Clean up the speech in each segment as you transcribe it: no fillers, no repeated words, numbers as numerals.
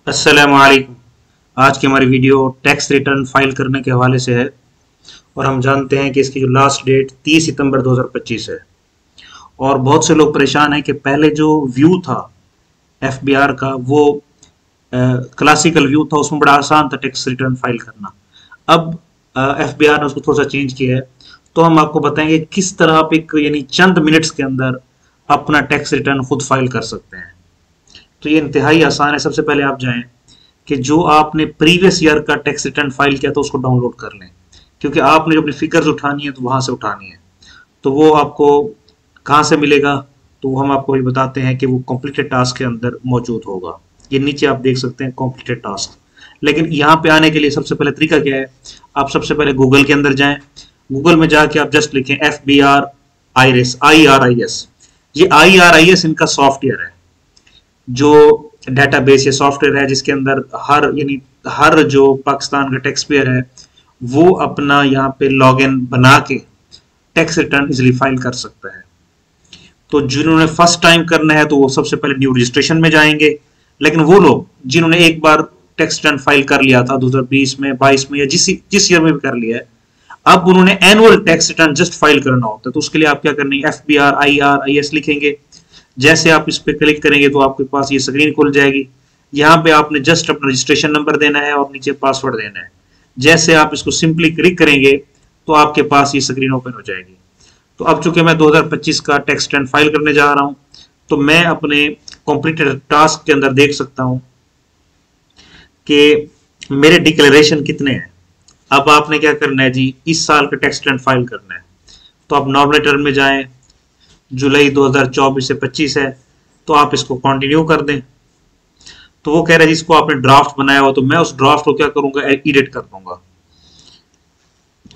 अस्सलाम वालेकुम। आज की हमारी वीडियो टैक्स रिटर्न फाइल करने के हवाले से है और हम जानते हैं कि इसकी जो लास्ट डेट 30 सितंबर 2025 है। और बहुत से लोग परेशान हैं कि पहले जो व्यू था एफबीआर का वो क्लासिकल व्यू था, उसमें बड़ा आसान था टैक्स रिटर्न फाइल करना। अब एफबीआर ने उसको थोड़ा सा चेंज किया है, तो हम आपको बताएंगे किस तरह आप एक यानी चंद मिनट्स के अंदर अपना टैक्स रिटर्न खुद फाइल कर सकते हैं। तो ये इंतहाई आसान है। सबसे पहले आप जाएं कि जो आपने प्रीवियस ईयर का टैक्स रिटर्न फाइल किया था उसको डाउनलोड कर लें, क्योंकि आपने जो अपनी फिगर्स उठानी है तो वहां से उठानी है। तो वो आपको कहाँ से मिलेगा, तो हम आपको भी बताते हैं कि वो कॉम्प्लीटेड टास्क के अंदर मौजूद होगा। ये नीचे आप देख सकते हैं कॉम्प्लीटेड टास्क। लेकिन यहाँ पे आने के लिए सबसे पहले तरीका क्या है, आप सबसे पहले गूगल के अंदर जाएं। गूगल में जाके आप जस्ट लिखें FBR IRIS IRIS। ये IRIS इनका सॉफ्टवेयर है, जो डेटाबेस या सॉफ्टवेयर है जिसके अंदर हर जो पाकिस्तान का टैक्स पेयर है वो अपना यहाँ पे लॉगिन बना के टैक्स रिटर्न इजिली फाइल कर सकता है। तो जिन्होंने फर्स्ट टाइम करना है तो वो सबसे पहले न्यू रजिस्ट्रेशन में जाएंगे। लेकिन वो लोग जिन्होंने एक बार टैक्स रिटर्न फाइल कर लिया था 2020 में, 22 में या जिस ईयर में भी कर लिया है, अब उन्होंने annual tax return just file करना होता है। तो उसके लिए आप क्या करना है, FBR IRIS लिखेंगे। जैसे आप इस पे क्लिक करेंगे तो आपके पास ये स्क्रीन खुल जाएगी। यहाँ पे आपने जस्ट अपना रजिस्ट्रेशन नंबर देना है और नीचे पासवर्ड देना है। जैसे आप इसको सिंपली क्लिक करेंगे तो आपके पास ये स्क्रीन ओपन हो जाएगी। तो अब चूंकि मैं 2025 का टैक्स रिटर्न फाइल करने जा रहा हूं, तो मैं अपने कंप्लीटेड टास्क के अंदर देख सकता हूं कि मेरे डिक्लेरेशन कितने हैं। अब आपने क्या करना है जी, इस साल का टैक्स रिटर्न फाइल करना है। तो आप नॉर्मल रिटर्न में जाएं, जुलाई 2024 से 25 है, तो आप इसको कंटिन्यू कर दें। तो वो कह रहा है जिसको आपने ड्राफ्ट बनाया हो, तो मैं उस ड्राफ्ट को क्या करूंगा, एडिट कर दूंगा।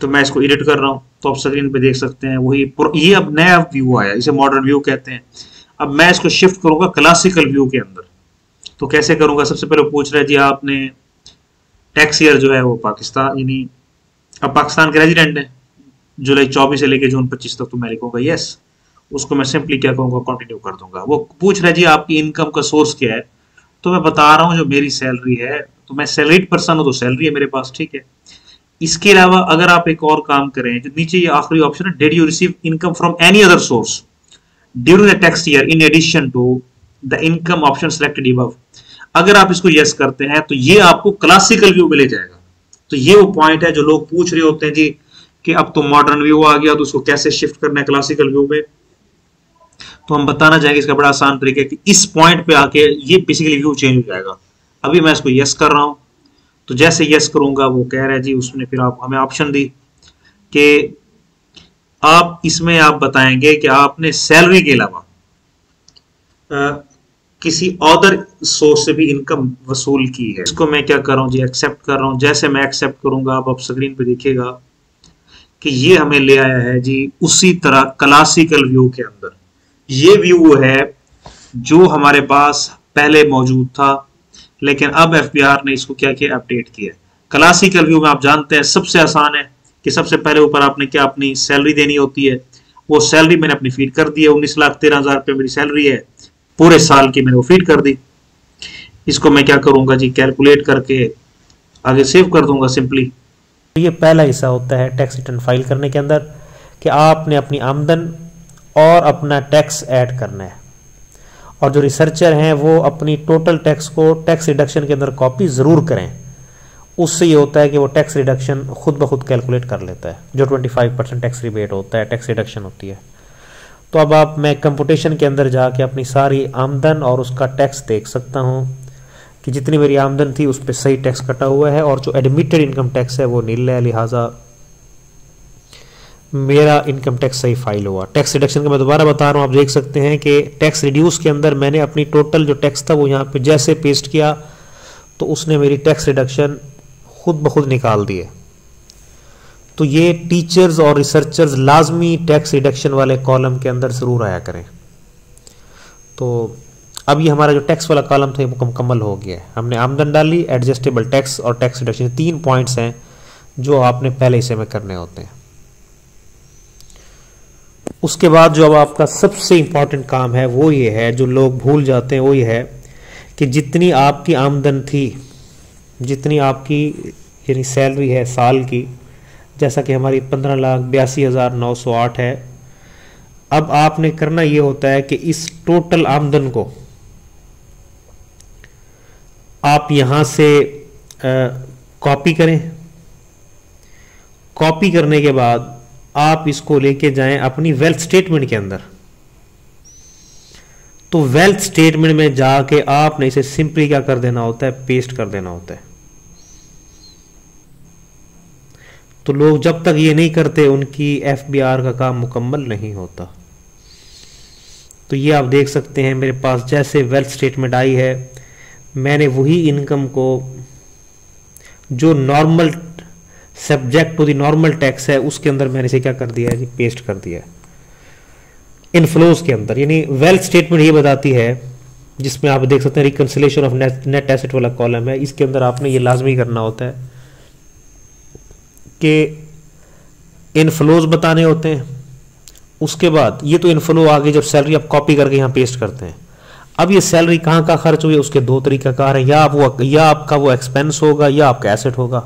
तो मैं इसको एडिट कर रहा हूं, तो आप स्क्रीन पे देख सकते हैं वही ये अब नया व्यू आया, इसे मॉडर्न व्यू कहते हैं। अब मैं इसको शिफ्ट करूंगा क्लासिकल व्यू के अंदर। तो कैसे करूंगा, सबसे पहले पूछ रहा है जी आपने टैक्स ईयर जो है वो पाकिस्तान यानी अब पाकिस्तान के रेजिडेंट है जुलाई 24 से लेकर जून 25 तक, तो मैं लिखूंगा यस। उसको मैं सिंपली क्या करूंगा, कंटिन्यू कर दूंगा। वो पूछ रहा है जी आपकी इनकम का सोर्स क्या है, तो मैं बता रहा हूं जो मेरी सैलरी है। तो मैं सैलरीड पर्सन हूं तो सैलरी है मेरे पास, ठीक है। इसके अलावा अगर आप एक और काम करें, जो नीचे ये आखिरी ऑप्शन है, did you receive income from any other source during the tax year in addition to the income option selected above. अगर आप इसको यस करते हैं तो ये आपको क्लासिकल व्यू में ले जाएगा। तो ये वो पॉइंट है जो लोग पूछ रहे होते हैं जी कि अब तो मॉडर्न व्यू आ गया, तो उसको कैसे शिफ्ट करना है क्लासिकल व्यू में। तो हम बताना चाहेंगे इसका बड़ा आसान तरीका है कि इस पॉइंट पे आके ये बेसिकली व्यू चेंज हो जाएगा। अभी मैं इसको यस कर रहा हूं, तो जैसे यस करूंगा वो कह रहा है जी, उसने फिर आप हमें ऑप्शन दी कि आप इसमें आप बताएंगे कि आपने सैलरी के अलावा किसी अदर सोर्स से भी इनकम वसूल की है। इसको मैं क्या कर रहा हूं जी, एक्सेप्ट कर रहा हूं। जैसे मैं एक्सेप्ट करूंगा आप स्क्रीन पे देखिएगा कि ये हमें ले आया है जी उसी तरह क्लासिकल व्यू के अंदर। ये व्यू है जो हमारे पास पहले मौजूद था, लेकिन अब एफबीआर ने इसको क्या किया, अपडेट किया। क्लासिकल व्यू में आप जानते हैं सबसे आसान है कि सबसे पहले ऊपर आपने क्या अपनी सैलरी देनी होती है। वो सैलरी मैंने अपनी फीड कर दी है, 19,13,000 रुपये मेरी सैलरी है, पूरे साल की मैंने वो फीड कर दी। इसको मैं क्या करूंगा जी, कैलकुलेट करके आगे सेव कर दूंगा सिंपली। ये पहला हिस्सा होता है टैक्स रिटर्न फाइल करने के अंदर कि आपने अपनी आमदन और अपना टैक्स ऐड करना है, और जो रिसर्चर हैं वो अपनी टोटल टैक्स को टैक्स रिडक्शन के अंदर कॉपी ज़रूर करें। उससे ये होता है कि वो टैक्स रिडक्शन खुद ब खुद कैलकुलेट कर लेता है, जो 25% टैक्स रिबेट होता है, टैक्स रिडक्शन होती है। तो अब मैं कंप्यूटेशन के अंदर जाके अपनी सारी आमदन और उसका टैक्स देख सकता हूँ कि जितनी मेरी आमदन थी उस पर सही टैक्स कटा हुआ है, और जो एडमिटेड इनकम टैक्स है वो नील है, लिहाजा मेरा इनकम टैक्स सही फाइल हुआ। टैक्स रिडक्शन का मैं दोबारा बता रहा हूँ, आप देख सकते हैं कि टैक्स रिड्यूस के अंदर मैंने अपनी टोटल जो टैक्स था वो यहाँ पे जैसे पेस्ट किया तो उसने मेरी टैक्स रिडक्शन खुद ब खुद निकाल दिए। तो ये टीचर्स और रिसर्चर्स लाजमी टैक्स रिडक्शन वाले कॉलम के अंदर ज़रूर आया करें। तो अब ये हमारा जो टैक्स वाला कॉलम था वो मुकम्मल हो गया है। हमने आमदन डाली, एडजस्टेबल टैक्स और टैक्स रिडक्शन, 3 पॉइंट्स हैं जो आपने पहले हिस्से में करने होते हैं। उसके बाद जो अब आपका सबसे इंपॉर्टेंट काम है वो ये है, जो लोग भूल जाते हैं, वो ये है कि जितनी आपकी आमदन थी, जितनी आपकी यानी सैलरी है साल की, जैसा कि हमारी 15,82,908 है, अब आपने करना ये होता है कि इस टोटल आमदन को आप यहां से कॉपी करें। कॉपी करने के बाद आप इसको लेके जाएं अपनी वेल्थ स्टेटमेंट के अंदर। तो वेल्थ स्टेटमेंट में जाके आपने इसे सिंपली क्या कर देना होता है, पेस्ट कर देना होता है। तो लोग जब तक ये नहीं करते उनकी FBR का काम मुकम्मल नहीं होता। तो ये आप देख सकते हैं मेरे पास जैसे वेल्थ स्टेटमेंट आई है, मैंने वही इनकम को जो normal subject to the normal tax है उसके अंदर मैंने इसे क्या कर दिया है जी, पेस्ट कर दिया है इनफ्लोज के अंदर। यानी वेल्थ स्टेटमेंट ये बताती है, जिसमें आप देख सकते हैं रिकंसिलेशन ऑफ नेट एसेट वाला कॉलम है, इसके अंदर आपने ये लाजमी करना होता है कि इनफ्लोज बताने होते हैं। उसके बाद ये तो इनफ्लो आ गई जब सैलरी आप कॉपी करके यहाँ पेस्ट करते हैं। अब ये सैलरी कहाँ का खर्च हुई है उसके दो तरीकाकार है, या आपका वो एक्सपेंस होगा या आपका एसेट होगा।